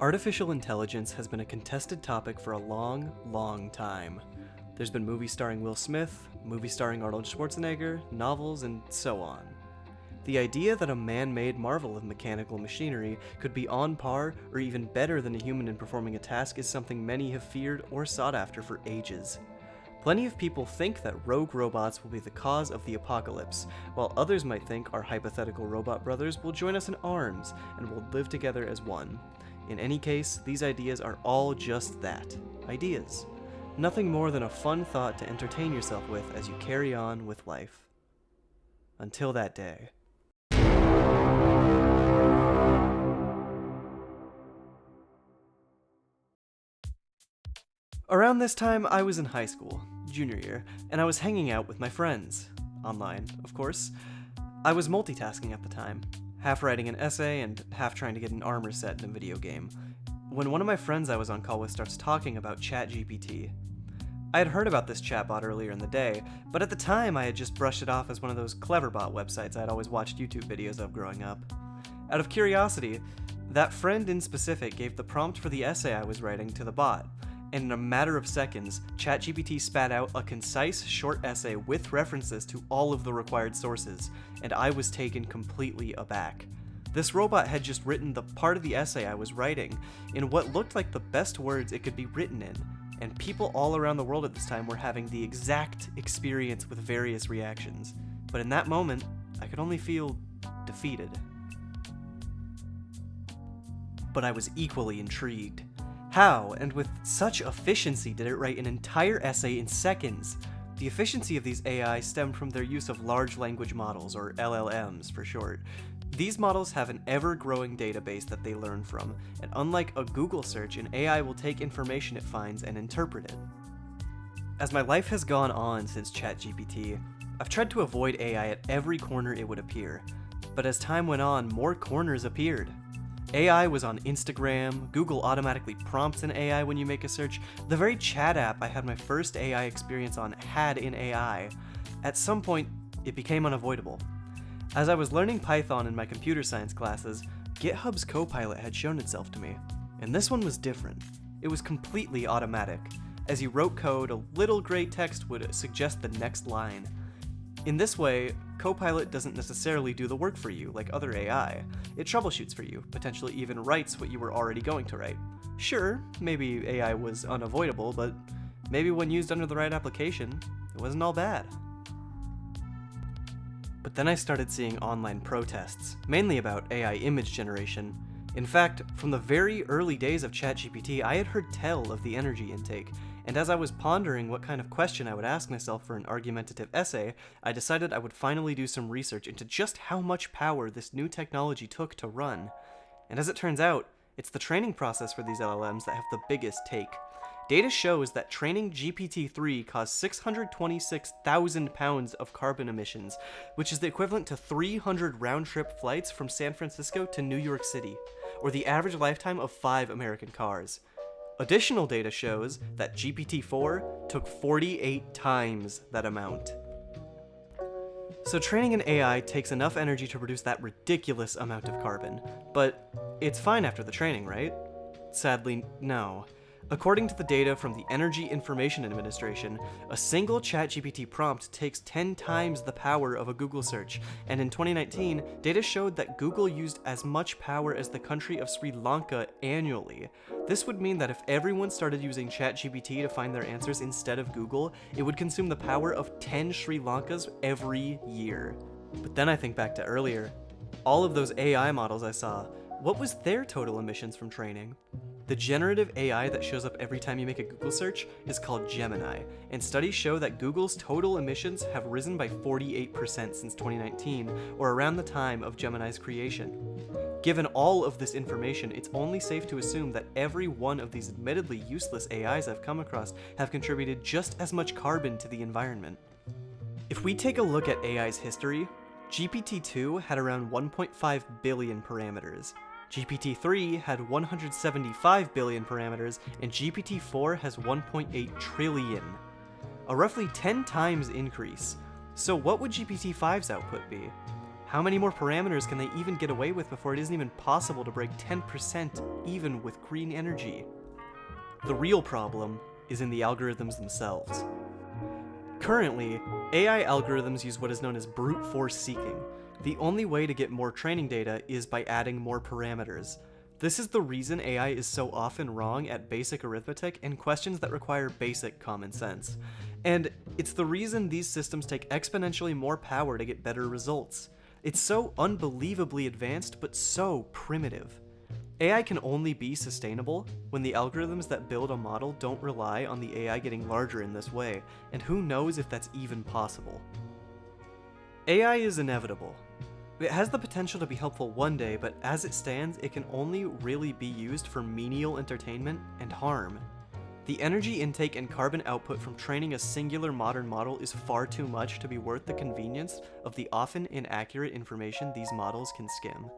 Artificial intelligence has been a contested topic for a long, long time. There's been movies starring Will Smith, movies starring Arnold Schwarzenegger, novels, and so on. The idea that a man-made marvel of mechanical machinery could be on par or even better than a human in performing a task is something many have feared or sought after for ages. Plenty of people think that rogue robots will be the cause of the apocalypse, while others might think our hypothetical robot brothers will join us in arms and will live together as one. In any case, these ideas are all just that, ideas. Nothing more than a fun thought to entertain yourself with as you carry on with life. Until that day. Around this time, I was in high school, junior year, and I was hanging out with my friends. Online, of course. I was multitasking at the time, half writing an essay and half trying to get an armor set in a video game, when one of my friends I was on call with starts talking about Chatgpt. I had heard about this chatbot earlier in the day, but at the time I had just brushed it off as one of those cleverbot websites I'd always watched YouTube videos of growing up. Out of curiosity, that friend in specific gave the prompt for the essay I was writing to the bot, and in a matter of seconds, Chatgpt spat out a concise, short essay with references to all of the required sources, and I was taken completely aback. This robot had just written the part of the essay I was writing in what looked like the best words it could be written in, and people all around the world at this time were having the exact experience with various reactions. But in that moment, I could only feel defeated. But I was equally intrigued. How, and with such efficiency, did it write an entire essay in seconds? The efficiency of these AI stemmed from their use of large language models, or LLMs for short. These models have an ever-growing database that they learn from, and unlike a Google search, an AI will take information it finds and interpret it. As my life has gone on since Chatgpt, I've tried to avoid AI at every corner it would appear, but as time went on, more corners appeared. AI was on Instagram, Google automatically prompts an AI when you make a search, the very chat app I had my first AI experience on had an AI. At some point, it became unavoidable. As I was learning Python in my computer science classes, GitHub's Copilot had shown itself to me, and this one was different. It was completely automatic. As you wrote code, a little gray text would suggest the next line. In this way, Copilot doesn't necessarily do the work for you like other AI. It troubleshoots for you, potentially even writes what you were already going to write. Sure, maybe AI was unavoidable, but maybe when used under the right application, it wasn't all bad. But then I started seeing online protests, mainly about AI image generation. In fact, from the very early days of Chatgpt, I had heard tell of the energy intake, and as I was pondering what kind of question I would ask myself for an argumentative essay, I decided I would finally do some research into just how much power this new technology took to run. And as it turns out, it's the training process for these LLMs that have the biggest take. Data shows that training GPT-3 caused 626,000 pounds of carbon emissions, which is the equivalent to 300 round-trip flights from San Francisco to New York City, or the average lifetime of 5 American cars. Additional data shows that GPT-4 took 48 times that amount. So training an AI takes enough energy to produce that ridiculous amount of carbon, but it's fine after the training, right? Sadly, no. According to the data from the Energy Information Administration, a single Chatgpt prompt takes 10 times the power of a Google search, and in 2019, data showed that Google used as much power as the country of Sri Lanka annually. This would mean that if everyone started using Chatgpt to find their answers instead of Google, it would consume the power of 10 Sri Lankas every year. But then I think back to earlier. All of those AI models I saw, what was their total emissions from training? The generative AI that shows up every time you make a Google search is called Gemini, and studies show that Google's total emissions have risen by 48% since 2019, or around the time of Gemini's creation. Given all of this information, it's only safe to assume that every one of these admittedly useless AIs I've come across have contributed just as much carbon to the environment. If we take a look at AI's history, GPT-2 had around 1.5 billion parameters. GPT-3 had 175 billion parameters, and GPT-4 has 1.8 trillion. A roughly 10 times increase. So what would GPT-5's output be? How many more parameters can they even get away with before it isn't even possible to break 10% even with green energy? The real problem is in the algorithms themselves. Currently, AI algorithms use what is known as brute force seeking. The only way to get more training data is by adding more parameters. This is the reason AI is so often wrong at basic arithmetic and questions that require basic common sense. And it's the reason these systems take exponentially more power to get better results. It's so unbelievably advanced, but so primitive. AI can only be sustainable when the algorithms that build a model don't rely on the AI getting larger in this way, and who knows if that's even possible. AI is inevitable. It has the potential to be helpful one day, but as it stands, it can only really be used for menial entertainment and harm. The energy intake and carbon output from training a singular modern model is far too much to be worth the convenience of the often inaccurate information these models can skim.